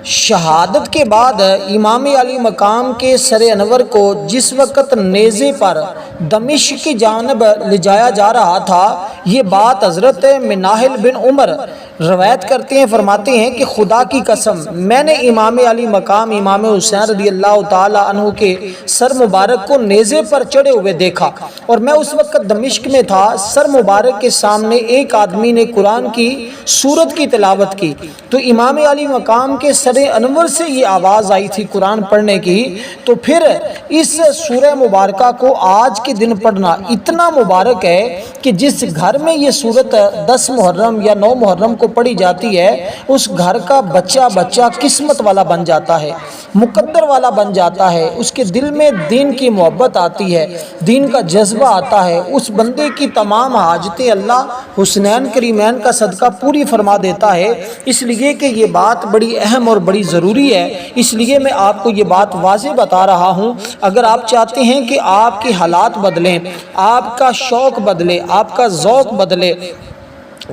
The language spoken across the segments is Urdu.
شہادت کے بعد امام علی مقام کے سر انور کو جس وقت نیزے پر دمشق کی جانب لے جایا جا رہا تھا، یہ بات حضرت مناہل بن عمر روایت کرتے ہیں، فرماتے ہیں کہ خدا کی قسم میں نے امام علی مقام امام حسین رضی اللہ تعالی عنہ کے سر مبارک کو نیزے پر چڑھے ہوئے دیکھا، اور میں اس وقت دمشق میں تھا۔ سر مبارک کے سامنے ایک آدمی نے قرآن کی سورت کی تلاوت کی، تو امام علی مقام کے سر انور سے یہ آواز آئی تھی قرآن پڑھنے کی۔ تو پھر اس سورہ مبارکہ کو آج کے دن پڑھنا اتنا مبارک ہے کہ جس گھر میں یہ سورت 10 محرم یا 9 محرم کو پڑھی جاتی ہے، اس گھر کا بچہ قسمت والا بن جاتا ہے، مقدر والا بن جاتا ہے، اس کے دل میں دین کی محبت آتی ہے، دین کا جذبہ آتا ہے، اس بندے کی تمام حاجتیں اللہ حسنین کریمین کا صدقہ پوری فرما دیتا ہے۔ اس لیے کہ یہ بات بڑی اہم اور بڑی ضروری ہے، اس لیے میں آپ کو یہ بات واضح بتا رہا ہوں۔ اگر آپ چاہتے ہیں کہ آپ کے حالات بدلیں، آپ کا شوق بدلے، آپ کا ذوق بدلے،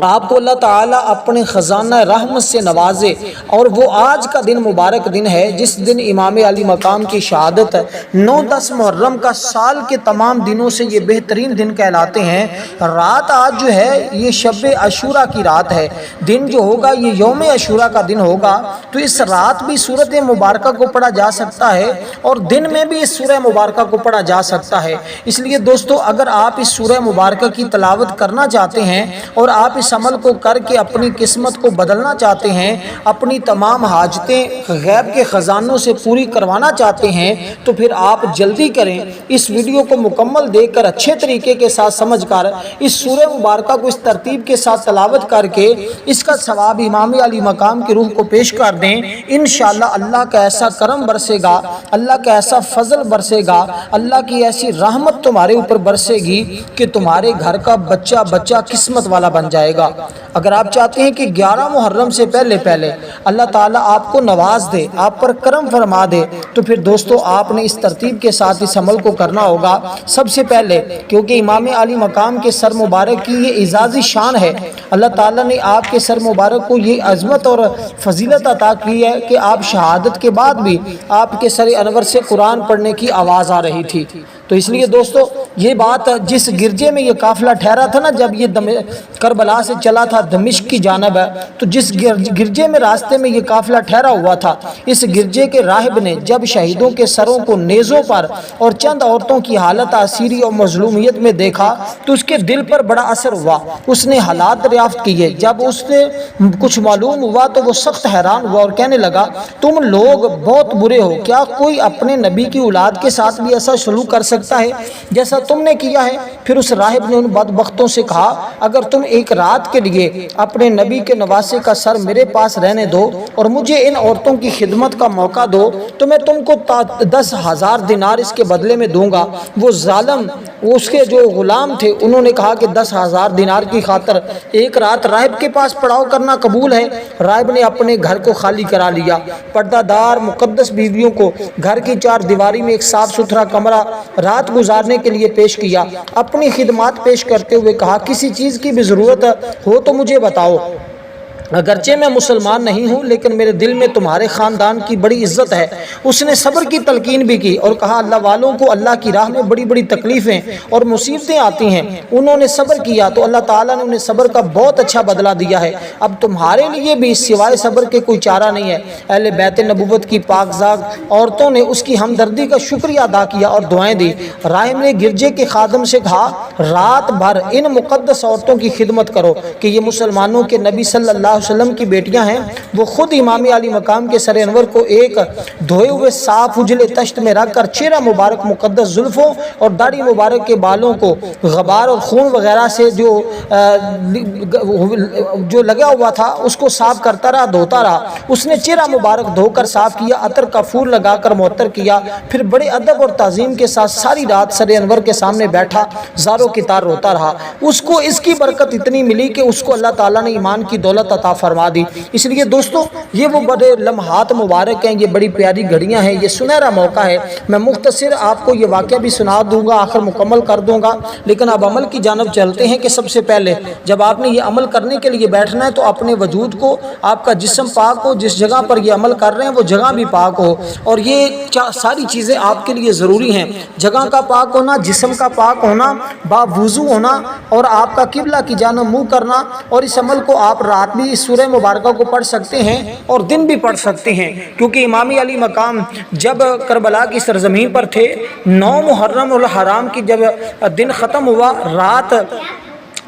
آپ کو اللہ تعالیٰ اپنے خزانہ رحمت سے نوازے، اور وہ آج کا دن مبارک دن ہے جس دن امام علی مقام کی شہادت 9-10 محرم کا سال کے تمام دنوں سے یہ بہترین دن کہلاتے ہیں۔ رات آج جو ہے یہ شب عاشوراء کی رات ہے، دن جو ہوگا یہ یوم عاشوراء کا دن ہوگا، تو اس رات بھی سورت مبارکہ کو پڑھا جا سکتا ہے، اور دن میں بھی اس سورہ مبارکہ کو پڑھا جا سکتا ہے۔ اس لیے دوستو، اگر آپ اس سورہ مبارکہ کی تلاوت کرنا چاہتے ہیں اور آپ اس عمل کو کر کے اپنی قسمت کو بدلنا چاہتے ہیں، اپنی تمام حاجتیں غیب کے خزانوں سے پوری کروانا چاہتے ہیں، تو پھر آپ جلدی کریں، اس ویڈیو کو مکمل دیکھ کر اچھے طریقے کے ساتھ سمجھ کر اس سورہ مبارکہ کو اس ترتیب کے ساتھ تلاوت کر کے اس کا ثواب امام علی مقام کی روح کو پیش کر دیں۔ انشاءاللہ اللہ کا ایسا کرم برسے گا، اللہ کا ایسا فضل برسے گا، اللہ کی ایسی رحمت تمہارے اوپر برسے گی کہ تمہارے گھر کا بچہ قسمت والا بن جائے گا۔ اگر آپ چاہتے ہیں کہ 11 محرم سے پہلے اللہ تعالیٰ آپ کو نواز دے، آپ پر کرم فرما دے، تو پھر دوستو آپ نے اس ترتیب کے ساتھ اس عمل کو کرنا ہوگا۔ سب سے پہلے کیونکہ امام علی مقام کے سر مبارک کی یہ اعزازی شان ہے، اللہ تعالیٰ نے آپ کے سر مبارک کو یہ عظمت اور فضیلت عطا کی ہے کہ آپ شہادت کے بعد بھی آپ کے سر انور سے قرآن پڑھنے کی آواز آ رہی تھی۔ تو اس لیے دوستو یہ بات جس گرجے میں یہ قافلہ ٹھہرا تھا نا، جب یہ کربلا سے چلا تھا دمشق کی جانب ہے، تو جس گرجے میں راستے میں یہ قافلہ ٹھہرا ہوا تھا، اس گرجے کے راہب نے جب شہیدوں کے سروں کو نیزوں پر اور چند عورتوں کی حالت اسیری اور مظلومیت میں دیکھا تو اس کے دل پر بڑا اثر ہوا، اس نے حالات دریافت کیے۔ جب اس نے کچھ معلوم ہوا تو وہ سخت حیران ہوا اور کہنے لگا، تم لوگ بہت برے ہو، کیا کوئی اپنے نبی کی اولاد کے ساتھ بھی ایسا سلوک کر سکتا ہے جیسا تم نے کیا ہے؟ پھر اس راہب نے ان بدبختوں سے کہا، اگر تم ایک رات کے لیے اپنے نبی کے نواسے کا سر میرے پاس رہنے دو اور مجھے ان عورتوں کی خدمت کا موقع دو تو میں تم کو 10,000 دینار اس کے بدلے میں دوں گا۔ وہ ظالم، اس کے جو غلام تھے، انہوں نے کہا کہ 10,000 دینار کی خاطر ایک رات راہب کے پاس پڑاؤ کرنا قبول ہے؟ راہب نے اپنے گھر کو خالی کرا لیا، پردہ دار مقدس بیویوں کو گھر کی 4 دیواری میں ایک صاف ستھرا کمرہ رات گزارنے کے لیے پیش کیا، اپنی خدمات پیش کرتے ہوئے کہا، کسی چیز کی بھی ضرورت ہو تو مجھے بتاؤ، اگرچہ میں مسلمان نہیں ہوں لیکن میرے دل میں تمہارے خاندان کی بڑی عزت ہے۔ اس نے صبر کی تلقین بھی کی اور کہا، اللہ والوں کو اللہ کی راہ میں بڑی بڑی تکلیفیں اور مصیبتیں آتی ہیں، انہوں نے صبر کیا تو اللہ تعالیٰ نے انہیں صبر کا بہت اچھا بدلہ دیا ہے، اب تمہارے لیے بھی سوائے صبر کے کوئی چارہ نہیں ہے۔ اہل بیت نبوت کی پاکزاد عورتوں نے اس کی ہمدردی کا شکریہ ادا کیا اور دعائیں دی۔ راہب نے گرجے کے خادم سے کہا، رات بھر ان مقدس عورتوں کی خدمت کرو کہ یہ مسلمانوں کے نبی صلی اللہ علیہ وسلم کی بیٹیاں ہیں۔ وہ خود امام علی مقام کے سر انور کو ایک دھوئے ہوئے صاف اجلے تشت میں رکھ کر چہرہ مبارک مقدس زلفوں اور داڑھی مبارک کے بالوں کو غبار اور خون وغیرہ سے جو لگا ہوا تھا اس کو صاف کرتا رہا، دھوتا رہا۔ اس نے چہرہ مبارک دھو کر صاف کیا، عطر کا پھول لگا کر معطر کیا، پھر بڑے ادب اور تعظیم کے ساتھ ساری رات سر انور کے سامنے بیٹھا، زاروں کی تار روتا رہا۔ اس کو اس کی برکت اتنی ملی کہ اس کو اللہ تعالیٰ نے ایمان کی دولت عطا عطا فرما دی۔ اس لیے دوستو یہ وہ بڑے لمحات مبارک ہیں، یہ بڑی پیاری گھڑیاں ہیں، یہ سنہرا موقع ہے۔ میں مختصر آپ کو یہ واقعہ بھی سنا دوں گا، آخر مکمل کر دوں گا، لیکن اب عمل کی جانب چلتے ہیں کہ سب سے پہلے جب آپ نے یہ عمل کرنے کے لیے بیٹھنا ہے تو اپنے وجود کو، آپ کا جسم پاک ہو، جس جگہ پر یہ عمل کر رہے ہیں وہ جگہ بھی پاک ہو، اور یہ ساری چیزیں آپ کے لیے ضروری ہیں۔ جگہ کا پاک ہونا، جسم کا پاک ہونا، باوضو ہونا، اور آپ کا قبلہ کی جانب منہ کرنا، اور اس عمل کو آپ رات بھی اس سورہ مبارکہ کو پڑھ سکتے ہیں اور دن بھی پڑھ سکتے ہیں، کیونکہ امام علی مقام جب کربلا کی سرزمین پر تھے، 9 محرم الحرام کی جب دن ختم ہوا، رات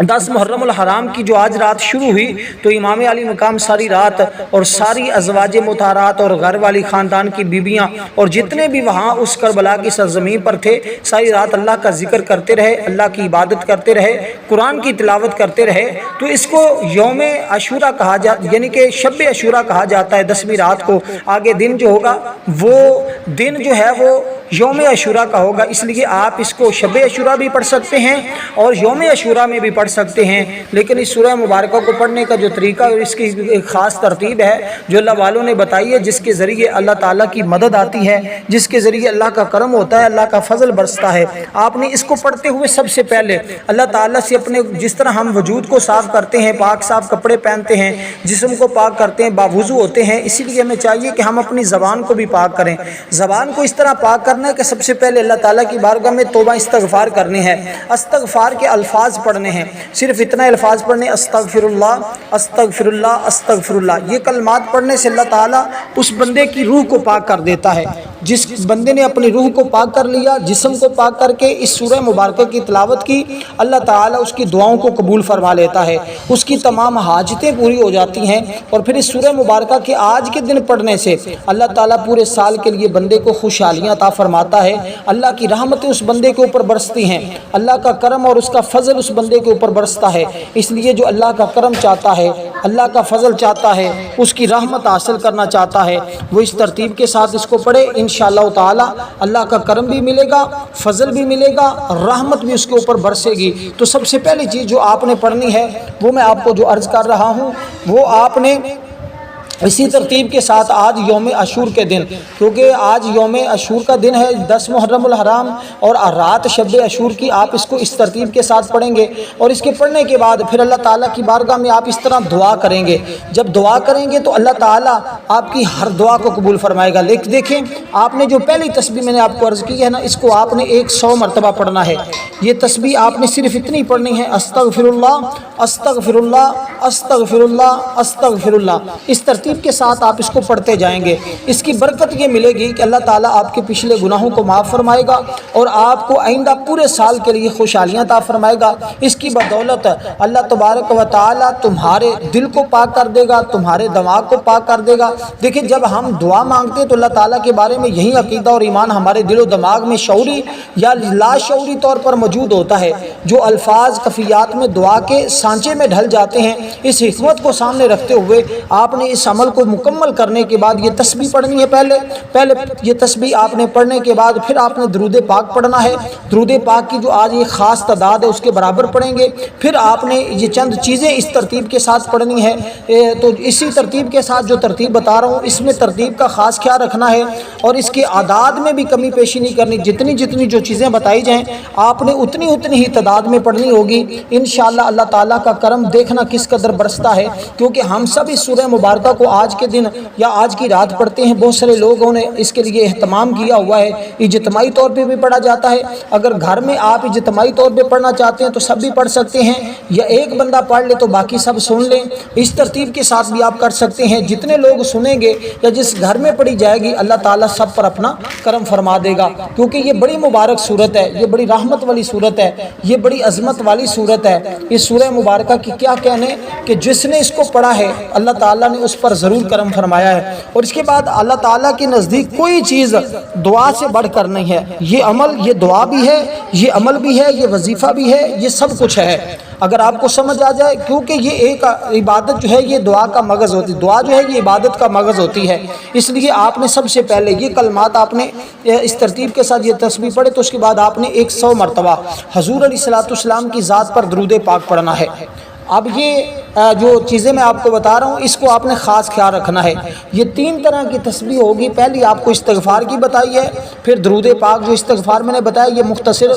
10 محرم الحرام کی جو آج رات شروع ہوئی، تو امام علی مقام ساری رات اور ساری ازواج مطہرات اور گھر والی خاندان کی بیویاں اور جتنے بھی وہاں اس کربلا کی سرزمین پر تھے، ساری رات اللہ کا ذکر کرتے رہے، اللہ کی عبادت کرتے رہے، قرآن کی تلاوت کرتے رہے۔ تو اس کو یوم عاشورہ کہا جاتا، یعنی کہ شب عاشورہ کہا جاتا ہے 10ویں رات کو۔ آگے دن جو ہوگا وہ دن جو ہے وہ یوم عاشورہ کا ہوگا، اس لیے آپ اس کو شب عاشورہ بھی پڑھ سکتے ہیں اور یوم عاشورہ میں بھی پڑھ سکتے ہیں۔ لیکن اس سورہ مبارکہ کو پڑھنے کا جو طریقہ اور اس کی ایک خاص ترتیب ہے جو اللہ والوں نے بتائی ہے، جس کے ذریعے اللہ تعالیٰ کی مدد آتی ہے، جس کے ذریعے اللہ کا کرم ہوتا ہے، اللہ کا فضل برستا ہے۔ آپ نے اس کو پڑھتے ہوئے سب سے پہلے اللہ تعالیٰ سے اپنے، جس طرح ہم وجود کو صاف کرتے ہیں، پاک صاف کپڑے پہنتے ہیں، جسم کو پاک کرتے ہیں، باوضو ہوتے ہیں، اسی لیے ہمیں چاہیے کہ ہم اپنی زبان کو بھی پاک کریں۔ زبان کو اس طرح پاک کرنا ہے کہ سب سے پہلے اللہ تعالیٰ کی بارگاہ میں توبہ استغفار کرنی ہے، استغفار کے الفاظ پڑھنے ہیں، صرف اتنا الفاظ پڑھنے، استغفر اللہ استغفر اللہ استغفر اللہ۔ یہ کلمات پڑھنے سے اللہ تعالیٰ اس بندے کی روح کو پاک کر دیتا ہے۔ جس بندے نے اپنی روح کو پاک کر لیا، جسم کو پاک کر کے اس سورہ مبارکہ کی تلاوت کی، اللہ تعالیٰ اس کی دعاؤں کو قبول فرما لیتا ہے، اس کی تمام حاجتیں پوری ہو جاتی ہیں۔ اور پھر اس سورہ مبارکہ کے آج کے دن پڑھنے سے اللہ تعالیٰ پورے سال کے لیے بندے کو خوشحالیاں عطا فرماتا ہے، اللہ کی رحمتیں اس بندے کے اوپر برستی ہیں، اللہ کا کرم اور اس کا فضل اس بندے کے اوپر برستا ہے۔ اس لیے جو اللہ کا کرم چاہتا ہے، اللہ کا فضل چاہتا ہے، اس کی رحمت حاصل کرنا چاہتا ہے، وہ اس ترتیب کے ساتھ اس کو پڑھے، انشاءاللہ تعالی اللہ کا کرم بھی ملے گا، فضل بھی ملے گا، رحمت بھی اس کے اوپر برسے گی۔ تو سب سے پہلی چیز جو آپ نے پڑھنی ہے وہ میں آپ کو جو عرض کر رہا ہوں، وہ آپ نے اسی ترتیب کے ساتھ آج یوم عاشور کے دن، کیونکہ آج یوم عاشور کا دن ہے 10 محرم الحرام، اور رات شب عاشور کی، آپ اس کو اس ترتیب کے ساتھ پڑھیں گے، اور اس کے پڑھنے کے بعد پھر اللہ تعالیٰ کی بارگاہ میں آپ اس طرح دعا کریں گے۔ جب دعا کریں گے تو اللہ تعالیٰ آپ کی ہر دعا کو قبول فرمائے گا۔ لیکن دیکھیں، آپ نے جو پہلی تسبیح میں نے آپ کو عرض کی ہے نا، اس کو آپ نے 100 مرتبہ پڑھنا ہے۔ یہ تسبیح آپ نے صرف اتنی پڑھنی ہے، استغفر اللہ استغفر اللہ استغفر اللہ استغفر اللہ۔ اس ترتیب کے ساتھ آپ اس کو پڑھتے جائیں گے۔ اس کی برکت یہ ملے گی کہ اللہ تعالیٰ آپ کے پچھلے گناہوں کو معاف فرمائے گا اور آپ کو آئندہ پورے سال کے لیے خوشحالیاں عطا فرمائے گا۔ اس کی بدولت اللہ تبارک و تعالیٰ تمہارے دل کو پاک کر دے گا، تمہارے دماغ کو پاک کر دے گا۔ دیکھیں، جب ہم دعا مانگتے ہیں تو اللہ تعالیٰ کے بارے میں یہی عقیدہ اور ایمان ہمارے دل و دماغ میں شعوری یا لاشعوری طور پر موجود ہوتا ہے۔ جو الفاظ کفیات میں دعا کے سانچے میں ڈھل جاتے ہیں، اس حکمت کو سامنے رکھتے ہوئے آپ نے اس عمل کو مکمل کرنے کے بعد یہ تسبیح پڑھنی ہے۔ پہلے یہ تسبیح آپ نے پڑھنے کے بعد پھر آپ نے درود پاک پڑھنا ہے۔ درود پاک کی جو آج ایک خاص تعداد ہے اس کے برابر پڑھیں گے۔ پھر آپ نے یہ چند چیزیں اس ترتیب کے ساتھ پڑھنی ہے۔ تو اسی ترتیب کے ساتھ جو ترتیب بتا رہا ہوں، اس میں ترتیب کا خاص خیال رکھنا ہے اور اس کے اعداد میں بھی کمی پیشی نہیں کرنی۔ جتنی جو چیزیں بتائی جائیں آپ نے اتنی ہی تعداد میں پڑھنی ہوگی۔ انشاءاللہ اللہ تعالیٰ کا کرم دیکھنا کس قدر برستا ہے، کیونکہ ہم سب اس سورہ مبارکہ کو آج کے دن یا آج کی رات پڑھتے ہیں۔ بہت سارے لوگوں نے اس کے لیے اہتمام کیا ہوا ہے، اجتماعی طور پہ بھی پڑھا جاتا ہے۔ اگر گھر میں آپ اجتماعی طور پہ پڑھنا چاہتے ہیں تو سب بھی پڑھ سکتے ہیں، یا ایک بندہ پڑھ لے تو باقی سب سن لیں۔ اس ترتیب کے ساتھ بھی آپ کر سکتے ہیں۔ جتنے لوگ سنیں گے یا جس گھر میں پڑھی جائے گی، اللہ تعالیٰ سب پر اپنا کرم فرما دے گا، کیونکہ یہ بڑی مبارک صورت ہے، یہ بڑی رحمت والی صورت ہے، یہ بڑی عظمت والی صورت ہے۔ اس سورہ مبارکہ کی کیا کہنے کہ جس نے اس کو پڑھا ہے اللہ تعالیٰ نے اس پر ضرور کرم فرمایا ہے۔ اور اس کے بعد اللہ تعالیٰ کے نزدیک کوئی چیز دعا سے بڑھ کر نہیں ہے۔ یہ عمل، یہ دعا بھی ہے، یہ عمل بھی ہے، یہ وظیفہ بھی ہے، یہ سب کچھ ہے۔ اگر آپ کو سمجھ آ جائے، کیونکہ یہ ایک عبادت جو ہے یہ دعا کا مغز ہوتی ہے، دعا جو ہے یہ عبادت کا مغز ہوتی ہے۔ اس لیے آپ نے سب سے پہلے یہ کلمات آپ نے اس ترتیب کے ساتھ یہ تسبیح پڑھے، تو اس کے بعد آپ نے 100 مرتبہ حضور علیہ الصلوۃ والسلام کی ذات پر درود پاک پڑھنا ہے۔ اب یہ جو چیزیں میں آپ کو بتا رہا ہوں اس کو آپ نے خاص خیال رکھنا ہے۔ یہ 3 طرح کی تسبیح ہوگی، پہلی آپ کو استغفار کی بتائی ہے، پھر درود پاک جو استغفار میں نے بتایا یہ مختصر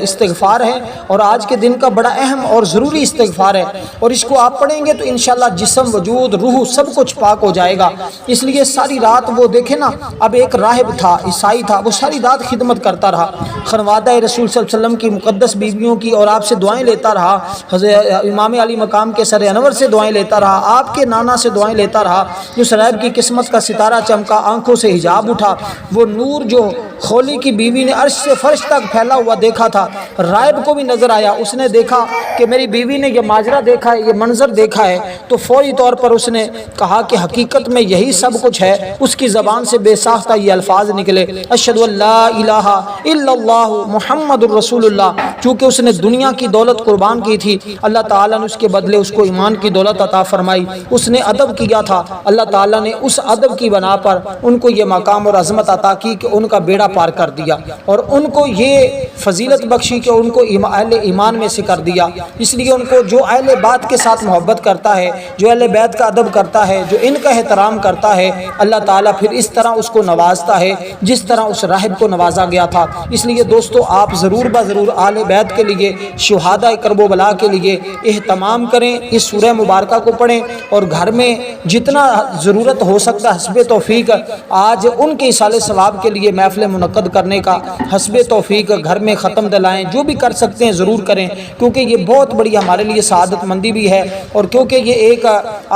استغفار ہے اور آج کے دن کا بڑا اہم اور ضروری استغفار ہے، اور اس کو آپ پڑھیں گے تو انشاءاللہ جسم وجود روح سب کچھ پاک ہو جائے گا۔ اس لیے ساری رات وہ دیکھیں نا، اب ایک راہب تھا، عیسائی تھا، وہ ساری رات خدمت کرتا رہا، خانوادہ رسول صلی اللہ علیہ وسلم کی مقدس بیویوں کی اور آپ سے دعائیں لیتا رہا، حضرت امام علی مقام کے سر انور سے دعائیں لیتا رہا، آپ کے نانا سے دعائیں لیتا رہا۔ اس راہب کی قسمت کا ستارہ چمکا، آنکھوں سے حجاب اٹھا، وہ نور جو خولی کی بیوی نے عرش سے فرش تک پھیلا ہوا دیکھا تھا، راہب کو بھی نظر آیا۔ اس نے دیکھا کہ میری بیوی نے یہ ماجرا دیکھا ہے، یہ منظر دیکھا ہے، تو فوری طور پر اس نے کہا کہ حقیقت میں یہی سب کچھ ہے۔ اس کی زبان سے بے ساختہ یہ الفاظ نکلے، اشہد ان لا الہ الا اللہ محمد الرسول اللہ۔ چونکہ اس نے دنیا کی دولت قربان کی تھی، اللہ تعالیٰ نے اس کے بدلے اس کو ایمان کی دولت عطا فرمائی۔ اس نے ادب کیا تھا، اللہ تعالیٰ نے اس ادب کی بنا پر ان کو یہ مقام اور عظمت عطا کی کہ ان کا بیڑا پار کر دیا، اور ان کو یہ فضیلت بخشی کہ ان کو اہل ایمان میں سے کر دیا۔ اس لیے ان کو جو اہل بیت کے ساتھ محبت کرتا ہے، جو اہل بیت کا ادب کرتا ہے، جو ان کا احترام کرتا ہے، اللہ تعالیٰ پھر اس طرح اس کو نوازتا ہے جس طرح اس راہب کو نوازا گیا تھا۔ اس لیے دوستو آپ ضرور بضرور اہل بیت کے لیے، شہداء کرب و بلا کے لیے اہتمام کریں، اس سورہ مبارکہ کو پڑھیں، اور گھر میں جتنا ضرورت ہو سکتا حسب توفیق آج ان کے ایصال ثواب کے لیے محفل منعقد کرنے کا حسب توفیق گھر میں ختم دلائیں، جو بھی کر سکتے ہیں ضرور کریں، کیونکہ یہ بہت بڑی ہمارے لیے سعادت مندی بھی ہے، اور کیونکہ یہ ایک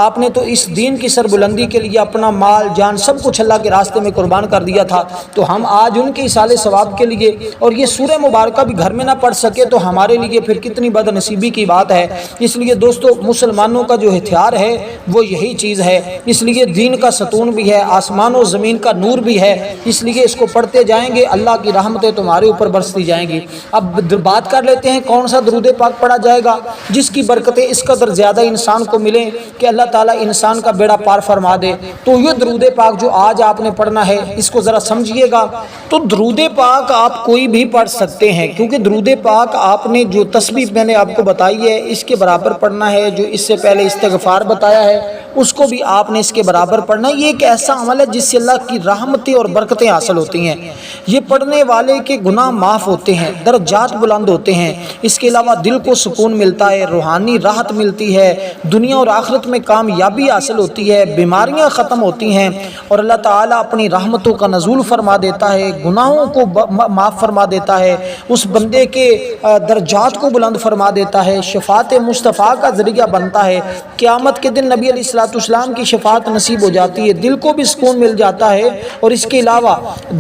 آپ نے تو اس دین کی سربلندی کے لیے اپنا مال جان سب کچھ اللہ کے راستے میں قربان کر دیا تھا، تو ہم آج ان کے ایصال ثواب کے لیے، اور یہ سورہ مبارکہ بھی گھر میں نہ پڑھ سکے تو ہمارے لیے پھر کتنی بد نصیبی کی بات ہے۔ اس لیے دوستو مسلمانوں کا جو ہتھیار ہے وہ یہی چیز ہے، اس لیے دین کا ستون بھی ہے، آسمان و زمین کا نور بھی ہے، اس لیے اس کو پڑھتے جائیں گے اللہ کی رحمتیں تمہارے اوپر برستی جائیں گی۔ اب بات کر لیتے ہیں کون سا درود پاک پڑھا جائے گا جس کی برکتیں اس قدر زیادہ انسان کو ملیں کہ اللہ تعالیٰ انسان کا بیڑا پار فرما دے۔ تو یہ درود پاک جو آج آپ نے پڑھنا ہے اس کو ذرا سمجھیے گا۔ تو درود پاک آپ کوئی بھی پڑھ سکتے ہیں، کیونکہ درود پاک آپ نے جو تسبیح میں نے آپ کو بتائی ہے اس کے برابر پڑھنا ہے، جو اس سے پہلے استغفار بتایا ہے اس کو بھی آپ نے اس کے برابر پڑھنا ہے۔ یہ ایک ایسا عمل ہے جس سے اللہ کی رحمتیں اور برکتیں حاصل ہوتی ہیں، یہ پڑھنے والے کے گناہ معاف ہوتے ہیں، درجات بلند ہوتے ہیں، اس کے علاوہ دل کو سکون ملتا ہے، روحانی راحت ملتی ہے، دنیا اور آخرت میں کامیابی حاصل ہوتی ہے، بیماریاں ختم ہوتی ہیں، اور اللہ تعالیٰ اپنی رحمتوں کا نزول فرما دیتا ہے، گناہوں کو معاف فرما دیتا ہے، اس بندے کے درجات کو بلند فرما دیتا ہے، شفاعت مصطفیٰ کا ذریعہ بنتا ہے، قیامت کے دن نبی علیہ الصلوۃ والسلام کی شفاعت نصیب ہو جاتی ہے، دل کو بھی سکون مل جاتا ہے، اور اس کے علاوہ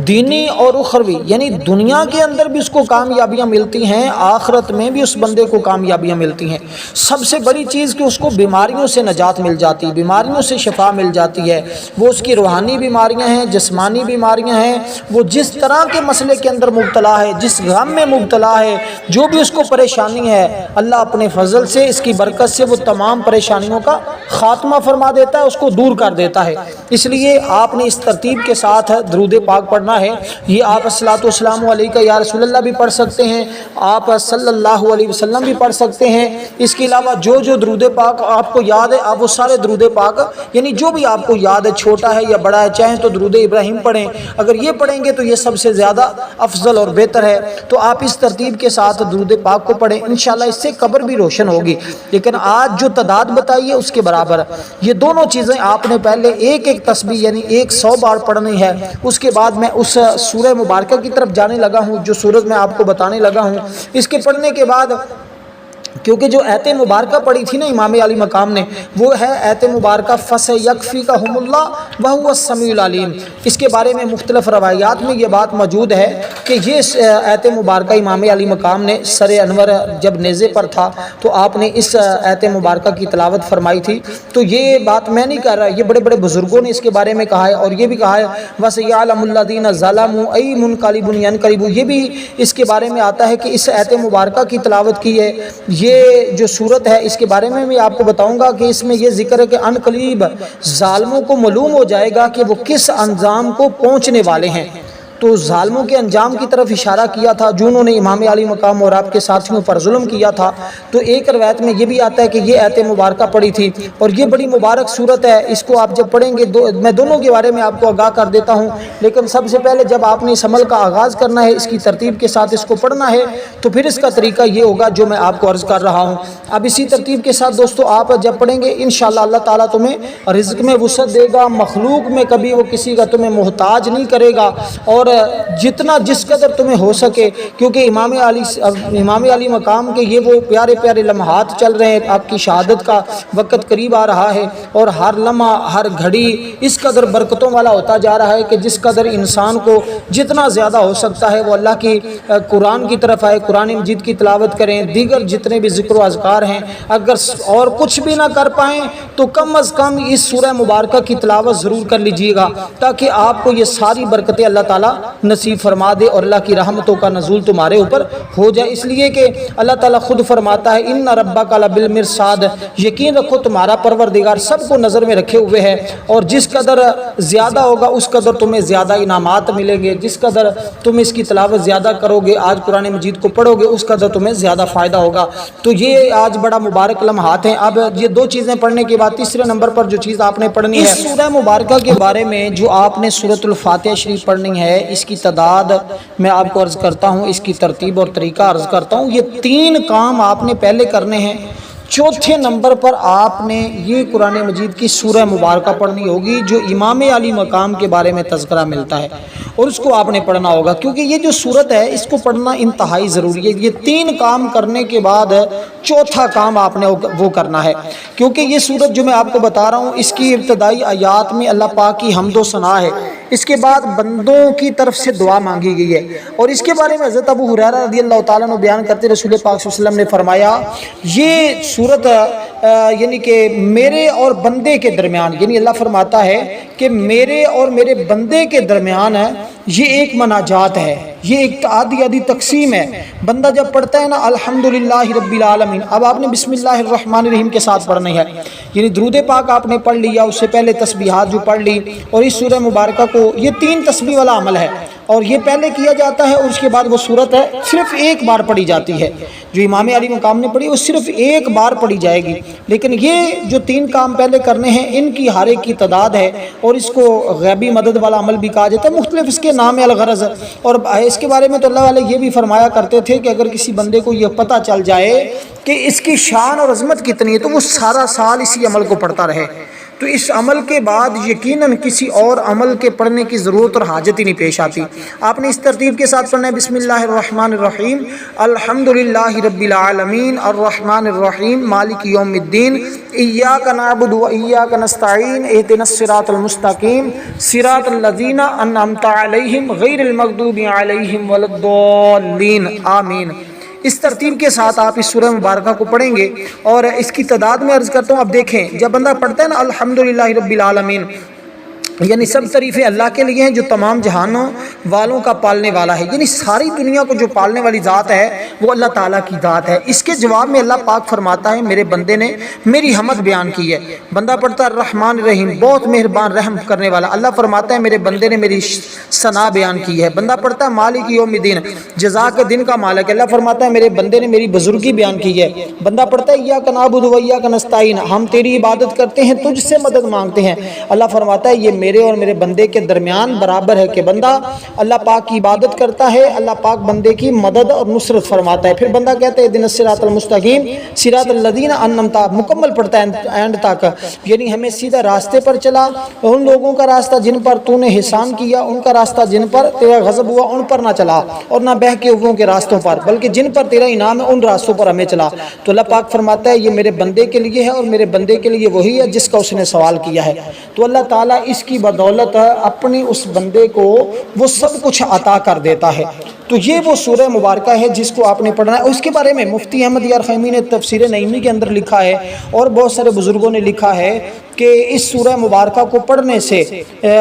دینی اور اخروی یعنی دنیا کے اندر بھی اس کو کامیابیاں ملتی ہیں، آخرت میں بھی اس بندے کو کامیابیاں ملتی ہیں۔ سب سے بڑی چیز کہ اس کو بیماریوں سے نجات مل جاتی ہے، بیماریوں سے شفا مل جاتی ہے، وہ اس کی روحانی بیماریاں ہیں، جسمانی بیماریاں ہیں، وہ جس طرح کے مسئلے کے اندر مبتلا ہے، جس غم میں مبتلا ہے، جو بھی اس کو پریشانی ہے، اللہ اپنے فضل سے اس کی برکت سے وہ تمام پریشانیوں کا خاتمہ فرما دیتا ہے، اس کو دور کر دیتا ہے۔ اس لیے آپ نے اس ترتیب کے ساتھ درود پاک پڑھنا ہے۔ یہ آپ الصلاۃ والسلام علیکہ یا رسول اللہ بھی پڑھ سکتے ہیں، آپ صلی اللہ علیہ وسلم بھی پڑھ سکتے ہیں۔ اس کے علاوہ جو درود پاک آپ کو یاد ہے آپ وہ سارے درود پاک یعنی جو بھی آپ کو یاد ہے، چھوٹا ہے یا بڑا ہے، چاہیں تو درود ابراہیم پڑھیں، اگر یہ پڑھیں گے تو یہ سب سے زیادہ افضل اور بہتر ہے۔ تو آپ اس ترتیب کے ساتھ درود پاک کو پڑھیں، انشاءاللہ اس سے قبر بھی روشن ہوگی۔ لیکن آج جو تعداد بتائی ہے اس کے برابر یہ دونوں چیزیں آپ نے پہلے ایک ایک تسبیح یعنی 100 بار پڑھنی ہے۔ اس کے بعد میں اس سورہ مبارکہ کی طرف جانے لگا ہوں جو سورت میں آپ کو بتانے لگا ہوں۔ اس کے پڑھنے کے بعد کیونکہ جو ایت مبارکہ پڑھی تھی نا امام علی مقام نے، وہ ہے ایت مبارکہ فَسَيَكْفِيكَهُمُ اللَّهُ وَهُوَ السَّمِيعُ الْعَلِيمُ۔ اس کے بارے میں مختلف روایات میں یہ بات موجود ہے کہ یہ ایت مبارکہ امام علی مقام نے سر انور جب نیزے پر تھا تو آپ نے اس ایت مبارکہ کی تلاوت فرمائی تھی۔ تو یہ بات میں نہیں کہہ رہا، یہ بڑے بڑے بزرگوں نے اس کے بارے میں کہا ہے، اور یہ بھی کہا ہے وَسَيَعْلَمُ الَّذِينَ ظَلَمُوا أَيَّ مُنقَلِبٍ يَنقَلِبُونَ، یہ بھی اس کے بارے میں آتا ہے کہ اس ایت مبارکہ کی تلاوت کی ہے۔ یہ جو صورت ہے اس کے بارے میں بھی آپ کو بتاؤں گا کہ اس میں یہ ذکر ہے کہ ان قریب ظالموں کو معلوم ہو جائے گا کہ وہ کس انجام کو پہنچنے والے ہیں۔ تو ظالموں کے انجام کی طرف اشارہ کیا تھا جو انہوں نے امام علی مقام اور آپ کے ساتھیوں پر ظلم کیا تھا۔ تو ایک روایت میں یہ بھی آتا ہے کہ یہ آیت مبارکہ پڑھی تھی، اور یہ بڑی مبارک صورت ہے، اس کو آپ جب پڑھیں گے میں دونوں کے بارے میں آپ کو آگاہ کر دیتا ہوں، لیکن سب سے پہلے جب آپ نے اس عمل کا آغاز کرنا ہے، اس کی ترتیب کے ساتھ اس کو پڑھنا ہے، تو پھر اس کا طریقہ یہ ہوگا جو میں آپ کو عرض کر رہا ہوں۔ اب اسی ترتیب کے ساتھ دوستو آپ جب پڑھیں گے انشاءاللہ اللہ تعالیٰ تمہیں رزق میں وسعت دے گا، مخلوق میں کبھی وہ کسی کا تمہیں محتاج نہیں کرے گا، اور جتنا جس قدر تمہیں ہو سکے، کیونکہ امام علی مقام کے یہ وہ پیارے پیارے لمحات چل رہے ہیں، آپ کی شہادت کا وقت قریب آ رہا ہے، اور ہر لمحہ ہر گھڑی اس قدر برکتوں والا ہوتا جا رہا ہے کہ جس قدر انسان کو جتنا زیادہ ہو سکتا ہے وہ اللہ کی قرآن کی طرف آئے، قرآن مجید کی تلاوت کریں، دیگر جتنے بھی ذکر و اذکار ہیں، اگر اور کچھ بھی نہ کر پائیں تو کم از کم اس سورہ مبارکہ کی تلاوت ضرور کر لیجئے گا، تاکہ آپ کو یہ ساری برکتیں اللہ تعالیٰ نصیب فرما دے اور اللہ کی رحمتوں کا نزول تمہارے اوپر ہو جائے۔ اس لیے کہ اللہ تعالیٰ خود فرماتا ہے ان ربک لبالمرصاد، یقین رکھو تمہارا پروردگار سب کو نظر میں رکھے ہوئے ہے، اور جس قدر زیادہ ہوگا اس قدر تمہیں زیادہ انعامات ملیں گے، جس قدر تم اس کی تلاوت زیادہ کرو گے، آج قرآن مجید کو پڑھو گے، اس قدر تمہیں زیادہ فائدہ ہوگا۔ تو یہ آج بڑا مبارک لمحات ہیں۔ اب یہ دو چیزیں پڑھنے کے بعد تیسرے نمبر پر جو چیز آپ نے پڑھنی ہے اس سورہ مبارکہ کے بارے میں، جو آپ نے سورۃ الفاتحہ شریف پڑھنی ہے، اس کی تعداد میں آپ کو عرض کرتا ہوں، اس کی ترتیب اور طریقہ عرض کرتا ہوں۔ یہ 3 کام آپ نے پہلے کرنے ہیں۔ چوتھے نمبر پر آپ نے یہ قرآن مجید کی سورہ مبارکہ پڑھنی ہوگی جو امام علی مقام کے بارے میں تذکرہ ملتا ہے، اور اس کو آپ نے پڑھنا ہوگا، کیونکہ یہ جو سورت ہے اس کو پڑھنا انتہائی ضروری ہے۔ یہ 3 کام کرنے کے بعد چوتھا کام آپ نے وہ کرنا ہے، کیونکہ یہ سورت جو میں آپ کو بتا رہا ہوں اس کی ابتدائی آیات میں اللہ پاک کی حمد و ثنا ہے، اس کے بعد بندوں کی طرف سے دعا مانگی گئی ہے، اور اس کے بارے میں حضرت ابو ہریرہ رضی اللہ تعالیٰ عنہ بیان کرتے رسول پاک صلی اللہ علیہ وسلم نے فرمایا یہ سورت یعنی کہ میرے اور بندے کے درمیان، یعنی اللہ فرماتا ہے کہ میرے اور میرے بندے کے درمیان یہ ایک مناجات ہے، یہ ایک آدھی تقسیم ہے۔ بندہ جب پڑھتا ہے نا الحمدللہ رب العالمین، اب آپ نے بسم اللہ الرحمن الرحیم کے ساتھ پڑھنی ہے، یعنی درود پاک آپ نے پڑھ لیا، اس سے پہلے تسبیحات جو پڑھ لی، اور اس سورہ مبارکہ کو یہ 3 تسبیح والا عمل ہے، اور یہ پہلے کیا جاتا ہے، اور اس کے بعد وہ سورت ہے صرف ایک بار پڑھی جاتی ہے، جو امام علی مقام نے پڑھی وہ صرف ایک بار پڑھی جائے گی، لیکن یہ جو 3 کام پہلے کرنے ہیں ان کی ہر ایک کی تعداد ہے، اور اس کو غیبی مدد والا عمل بھی کہا جاتا ہے، مختلف اس کے نام ہے الغرض۔ اور اس کے بارے میں تو اللہ والے یہ بھی فرمایا کرتے تھے کہ اگر کسی بندے کو یہ پتہ چل جائے کہ اس کی شان اور عظمت کتنی ہے تو وہ سارا سال اسی عمل کو پڑھتا رہے، تو اس عمل کے بعد یقیناً کسی اور عمل کے پڑھنے کی ضرورت اور حاجت ہی نہیں پیش آتی۔ آپ نے اس ترتیب کے ساتھ پڑھنا ہے بسم اللہ الرحمن الرحیم الحمدللہ رب العالمین الرحمن الرحیم مالک یوم الدین ایاک نعبد و ایاک نستعین اہدنا الصراط المستقیم صراط الذین انعمت علیہم غیر المغضوب علیہم ولا الضالین آمین۔ اس ترتیب کے ساتھ آپ اس سورہ مبارکہ کو پڑھیں گے، اور اس کی تعداد میں عرض کرتا ہوں۔ اب دیکھیں جب بندہ پڑھتا ہے نا الحمدللہ رب العالمین، یعنی سب تعریفیں اللہ کے لیے ہیں جو تمام جہانوں والوں کا پالنے والا ہے، یعنی ساری دنیا کو جو پالنے والی ذات ہے وہ اللہ تعالیٰ کی ذات ہے۔ اس کے جواب میں اللہ پاک فرماتا ہے میرے بندے نے میری حمد بیان کی ہے۔ بندہ پڑھتا ہے الرحمن الرحیم، بہت مہربان رحم کرنے والا، اللہ فرماتا ہے میرے بندے نے میری ثنا بیان کی ہے۔ بندہ پڑھتا ہے مالک یوم الدین، جزا کے دن کا مالک، اللہ فرماتا ہے میرے بندے نے میری بزرگی بیان کی ہے۔ بندہ پڑھتا ہے ایاک نعبد و ایاک نستعین، ہم تیری عبادت کرتے ہیں تجھ سے مدد مانگتے ہیں، اللہ فرماتا ہے یہ میرے اور میرے بندے کے درمیان برابر ہے کہ بندہ اللہ پاک کی عبادت کرتا ہے، اللہ پاک بندے کی مدد اور نصرت فرماتا ہے۔ پھر بندہ کہتا ہے اہدنا الصراط المستقیم صراط الذین انعمت، مکمل پڑھتا ہے اینڈ تک، یعنی ہمیں سیدھا راستے پر چلا، ان لوگوں کا راستہ جن پر تو نے احسان کیا، ان کا راستہ جن پر تیرا غضب ہوا ان پر نہ چلا، اور نہ بہکے ہوئوں کے راستوں پر، بلکہ جن پر تیرا انعام ہے ان راستوں پر ہمیں چلا۔ تو اللہ پاک فرماتا ہے یہ میرے بندے کے لیے ہے، اور میرے بندے کے لیے وہی ہے جس کا اس نے سوال کیا ہے۔ تو اللہ تعالیٰ اس کی بدولت اپنی اس بندے کو وہ سب کچھ عطا کر دیتا ہے۔ تو یہ وہ سورہ مبارکہ ہے جس کو آپ نے پڑھنا ہے۔ اس کے بارے میں مفتی احمد یار خیمی نے تفسیر نعیمی کے اندر لکھا ہے، اور بہت سارے بزرگوں نے لکھا ہے کہ کہ اس سورہ مبارکہ کو پڑھنے سے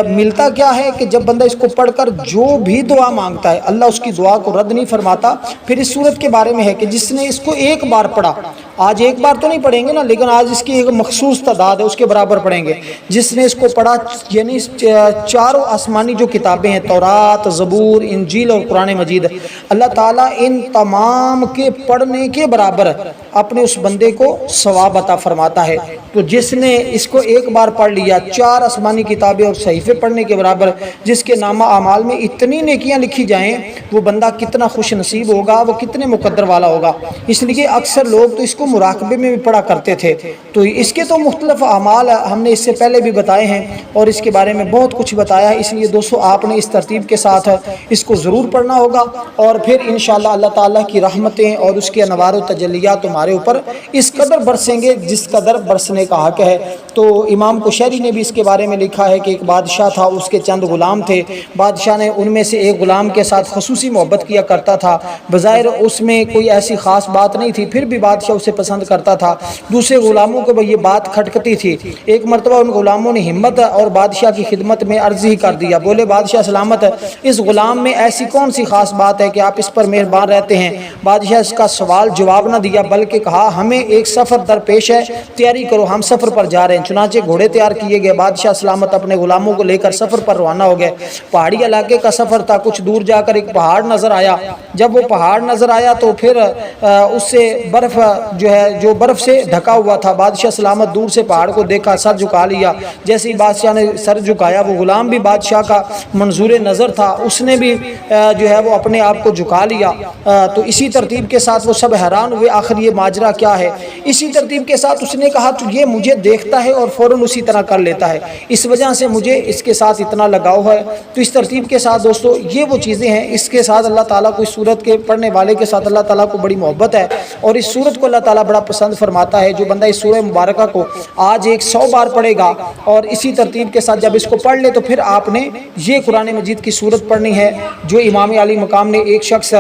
ملتا کیا ہے کہ جب بندہ اس کو پڑھ کر جو بھی دعا مانگتا ہے اللہ اس کی دعا کو رد نہیں فرماتا۔ پھر اس سورت کے بارے میں ہے کہ جس نے اس کو ایک بار پڑھا، آج ایک بار تو نہیں پڑھیں گے نا، لیکن آج اس کی ایک مخصوص تعداد ہے، اس کے برابر پڑھیں گے۔ جس نے اس کو پڑھا یعنی چاروں آسمانی جو کتابیں ہیں، تورات، زبور، انجیل اور قرآن مجید، اللہ تعالیٰ ان تمام کے پڑھنے کے برابر اپنے اس بندے کو ثواب عطا فرماتا ہے۔ تو جس نے اس کو ایک بار پڑھ لیا، چار آسمانی کتابیں اور صحیفے پڑھنے کے برابر جس کے نامہ اعمال میں اتنی نیکیاں لکھی جائیں، وہ بندہ کتنا خوش نصیب ہوگا، وہ کتنے مقدر والا ہوگا۔ اس لیے اکثر لوگ تو اس کو مراقبے میں بھی پڑھا کرتے تھے۔ تو اس کے تو مختلف اعمال ہم نے اس سے پہلے بھی بتائے ہیں اور اس کے بارے میں بہت کچھ بتایا ہے، اس لیے دوستو آپ نے اس ترتیب کے ساتھ اس کو ضرور پڑھنا ہوگا، اور پھر انشاءاللہ اللہ تعالیٰ کی رحمتیں اور اس کے انوار و تجلیات تمہارے اوپر اس قدر برسیں گے جس قدر برسنے کا حق ہے۔ تو امام قشیری نے بھی اس کے بارے میں لکھا ہے کہ ایک بادشاہ تھا، اس کے چند غلام تھے، بادشاہ نے ان میں سے ایک غلام کے ساتھ خصوصی محبت کیا کرتا تھا، بظاہر اس میں کوئی ایسی خاص بات نہیں تھی، پھر بھی بادشاہ اسے پسند کرتا تھا۔ دوسرے غلاموں کو یہ بات کھٹکتی تھی۔ ایک مرتبہ ان غلاموں نے ہمت اور بادشاہ کی خدمت میں عرض ہی کر دیا، بولے بادشاہ سلامت، اس غلام میں ایسی کون سی خاص بات ہے کہ آپ اس پر مہربان رہتے ہیں؟ بادشاہ اس کا سوال جواب نہ دیا بلکہ کہا ہمیں ایک سفر درپیش ہے، تیاری کرو، ہم سفر پر جا رہے ہیں۔ چنانچہ گھوڑے تیار کیے گئے، بادشاہ سلامت اپنے غلاموں کو لے کر سفر پر روانہ ہو گئے۔ پہاڑی علاقے کا سفر تھا، کچھ دور جا کر ایک پہاڑ نظر آیا۔ جب وہ پہاڑ نظر آیا تو پھر اس سے برف جو برف سے ڈھکا ہوا تھا، بادشاہ سلامت دور سے پہاڑ کو دیکھا، سر جھکا لیا۔ جیسے ہی بادشاہ نے سر جھکایا، وہ غلام بھی بادشاہ کا منظور نظر تھا، اس نے بھی وہ اپنے آپ کو جھکا لیا۔ تو اسی ترتیب کے ساتھ وہ سب حیران ہوئے، آخر یہ ماجرا کیا ہے؟ اسی ترتیب کے ساتھ اس نے کہا تو یہ مجھے دیکھتا ہے اور فوراً اسی طرح کر لیتا ہے، اس وجہ سے مجھے اس کے ساتھ اتنا لگاؤ ہے۔ تو اس ترتیب کے ساتھ دوستو یہ وہ چیزیں ہیں، اس کے ساتھ اللہ تعالیٰ کو اس سورت کے پڑھنے والے کے ساتھ اللہ تعالیٰ کو بڑی محبت ہے، اور اس سورت کو اللہ تعالیٰ بڑا پسند فرماتا ہے۔ جو بندہ اس سورہ مبارکہ کو آج 100 بار پڑھے گا اور اسی ترتیب کے ساتھ جب اس کو پڑھ لے تو پھر آپ نے یہ قرآن مجید کی سورت پڑھنی ہے جو امام علی مقام نے ایک شخص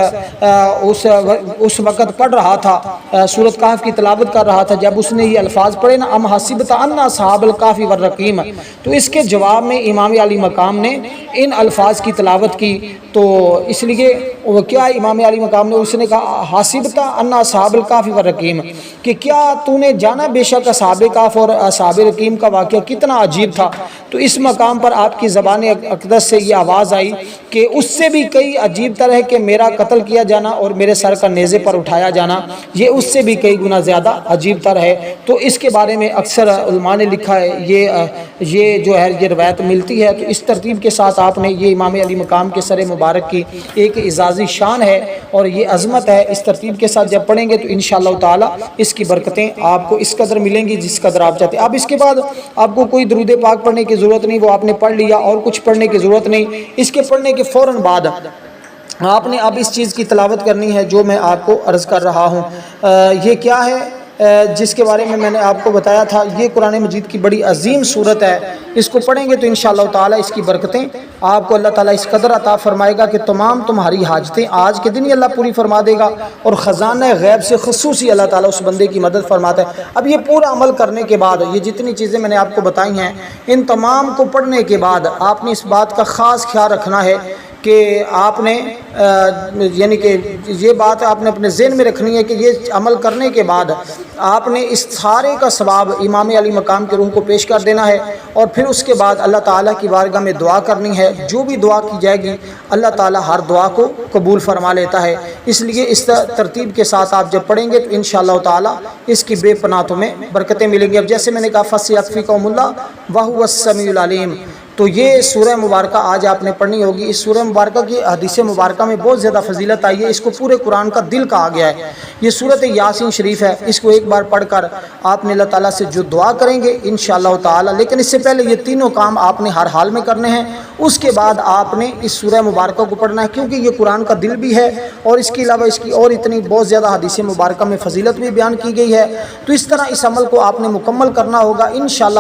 اس وقت پڑھ رہا تھا، سورت کہف کی تلاوت کر رہا تھا، جب اس نے یہ الفاظ پڑھے نا ام حسبت ان اصحاب الکہف والرقیم، تو اس کے جواب میں امام علی مقام نے ان الفاظ کی تلاوت کی۔ تو اس لیے وہ کیا امام علی مقام نے اس نے کہا حسبت ان اصحاب الکہف والرقیم، کہ کیا تو نے جانا بے شک اصحاب کہف اور اصحاب رقیم کا واقعہ کتنا عجیب تھا۔ تو اس مقام پر آپ کی زبان اقدس سے یہ آواز آئی کہ اس سے بھی کئی عجیب تر ہے کہ میرا قتل کیا جانا اور میرے سر کا نیزے پر اٹھایا جانا، یہ اس سے بھی کئی گنا زیادہ عجیب تر ہے۔ تو اس کے بارے میں اکثر علماء نے لکھا ہے، یہ روایت ملتی ہے۔ تو اس ترتیب کے ساتھ آپ نے یہ امام علی مقام کے سر مبارک کی ایک اعزازی شان ہے اور یہ عظمت ہے، اس ترتیب کے ساتھ جب پڑھیں گے تو انشاءاللہ تعالی اس کی برکتیں آپ کو اس قدر ملیں گی جس قدر آپ چاہتے ہیں۔ اب اس کے بعد آپ کو کوئی درود پاک پڑھنے کی ضرورت نہیں، وہ آپ نے پڑھ لیا، اور کچھ پڑھنے کی ضرورت نہیں۔ اس کے پڑھنے کے فوراً بعد آپ نے اب اس چیز کی تلاوت کرنی ہے جو میں آپ کو عرض کر رہا ہوں۔ یہ کیا ہے جس کے بارے میں میں نے آپ کو بتایا تھا، یہ قرآن مجید کی بڑی عظیم صورت ہے، اس کو پڑھیں گے تو انشاءاللہ تعالی اس کی برکتیں آپ کو اللہ تعالیٰ اس قدر عطا فرمائے گا کہ تمام تمہاری حاجتیں آج کے دن ہی اللہ پوری فرما دے گا، اور خزانہ غیب سے خصوصی اللہ تعالیٰ اس بندے کی مدد فرماتا ہے۔ اب یہ پورا عمل کرنے کے بعد یہ جتنی چیزیں میں نے آپ کو بتائی ہیں، ان تمام کو پڑھنے کے بعد آپ نے اس بات کا خاص خیال رکھنا ہے کہ آپ نے یعنی کہ یہ بات آپ نے اپنے ذہن میں رکھنی ہے کہ یہ عمل کرنے کے بعد آپ نے اس سارے کا ثواب امام علی مقام کے روح کو پیش کر دینا ہے، اور پھر اس کے بعد اللہ تعالیٰ کی بارگاہ میں دعا کرنی ہے۔ جو بھی دعا کی جائے گی اللہ تعالیٰ ہر دعا کو قبول فرما لیتا ہے، اس لیے اس ترتیب کے ساتھ آپ جب پڑھیں گے تو انشاءاللہ تعالیٰ اس کی بے پناہ تمہیں برکتیں ملیں گی۔ اب جیسے میں نے کہا فَسَيَكْفِيكُمُ اللَّهُ وَهُوَ السَّمِيعُ الْعَلِيمُ، تو یہ سورہ مبارکہ آج آپ نے پڑھنی ہوگی۔ اس سورہ مبارکہ کی حدیث مبارکہ میں بہت زیادہ فضیلت آئی ہے، اس کو پورے قرآن کا دل کہا گیا ہے۔ یہ سورۃ یاسین شریف ہے، اس کو ایک بار پڑھ کر آپ نے اللہ تعالیٰ سے جو دعا کریں گے انشاءاللہ تعالیٰ، لیکن اس سے پہلے یہ تینوں کام آپ نے ہر حال میں کرنے ہیں۔ اس کے بعد آپ نے اس سورہ مبارکہ کو پڑھنا ہے، کیونکہ یہ قرآن کا دل بھی ہے، اور اس کے علاوہ اس کی اور اتنی بہت زیادہ حدیث مبارکہ میں فضیلت بھی بیان کی گئی ہے۔ تو اس طرح اس عمل کو آپ نے مکمل کرنا ہوگا انشاءاللہ۔